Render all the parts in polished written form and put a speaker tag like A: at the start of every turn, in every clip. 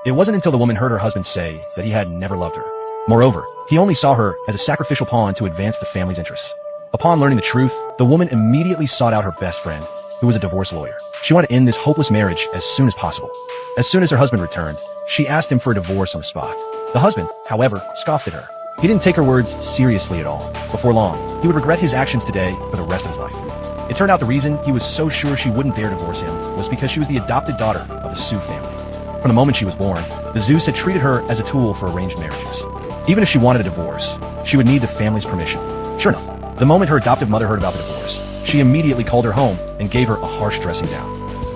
A: It wasn't until the woman heard her husband say that he had never loved her. Moreover, he only saw her as a sacrificial pawn to advance the family's interests. Upon learning the truth, the woman immediately sought out her best friend, who was a divorce lawyer. She wanted to end this hopeless marriage as soon as possible. As soon as her husband returned, she asked him for a divorce on the spot. The husband, however, scoffed at her. He didn't take her words seriously at all. Before long, he would regret his actions today for the rest of his life. It turned out the reason he was so sure she wouldn't dare divorce him was because she was the adopted daughter of the Sue family. From the moment she was born, the Zeus had treated her as a tool for arranged marriages. Even if she wanted a divorce, she would need the family's permission. Sure enough, the moment her adoptive mother heard about the divorce, she immediately called her home and gave her a harsh dressing down.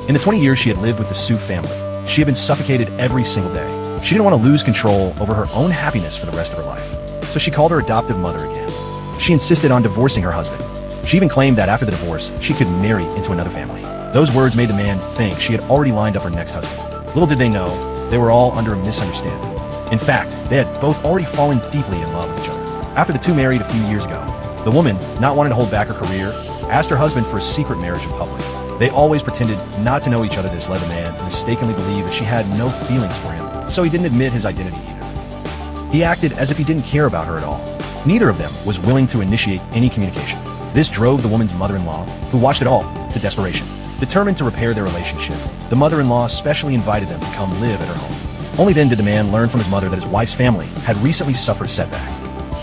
A: In the 20 years she had lived with the Sue family, she had been suffocated every single day. She didn't want to lose control over her own happiness for the rest of her life, so she called her adoptive mother again. She insisted on divorcing her husband. She even claimed that after the divorce, she could marry into another family. Those words made the man think she had already lined up her next husband. Little did they know, they were all under a misunderstanding. In fact, they had both already fallen deeply in love with each other. After the two married a few years ago, the woman, not wanting to hold back her career, asked her husband for a secret marriage in public. They always pretended not to know each other. This led the man to mistakenly believe that she had no feelings for him, so he didn't admit his identity either. He acted as if he didn't care about her at all. Neither of them was willing to initiate any communication. This drove the woman's mother-in-law, who watched it all, to desperation. Determined to repair their relationship, the mother-in-law specially invited them to come live at her home. Only then did the man learn from his mother that his wife's family had recently suffered a setback.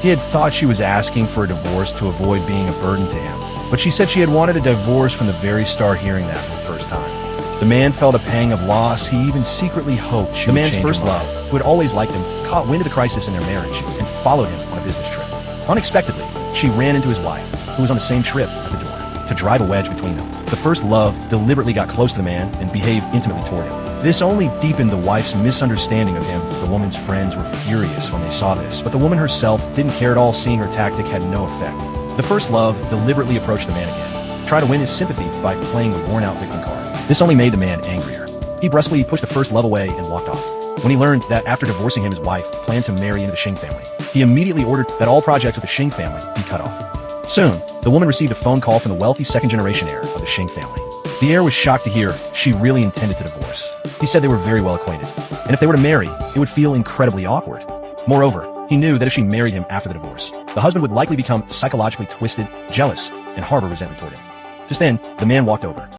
A: He had thought she was asking for a divorce to avoid being a burden to him, but she said she had wanted a divorce from the very start hearing that for the first time. The man felt a pang of loss. He even secretly hoped she would change her mind. The man's first love, who had always liked him, caught wind of the crisis in their marriage and followed him on a business trip. Unexpectedly, she ran into his wife, who was on the same trip at the door, to drive a wedge between them. The first love deliberately got close to the man and behaved intimately toward him. This only deepened the wife's misunderstanding of him. The woman's friends were furious when they saw this, but the woman herself didn't care at all. Seeing her tactic had no effect. The first love deliberately approached the man again, tried to win his sympathy by playing the worn-out victim card. This only made the man angrier. He brusquely pushed the first love away and walked off. When he learned that after divorcing him, his wife planned to marry into the Shing family, he immediately ordered that all projects with the Shing family be cut off. Soon, the woman received a phone call from the wealthy second-generation heir of the Shing family. The heir was shocked to hear she really intended to divorce. He said they were very well acquainted, and if they were to marry, it would feel incredibly awkward. Moreover, he knew that if she married him after the divorce, the husband would likely become psychologically twisted, jealous, and harbor resentment toward him. Just then, the man walked over.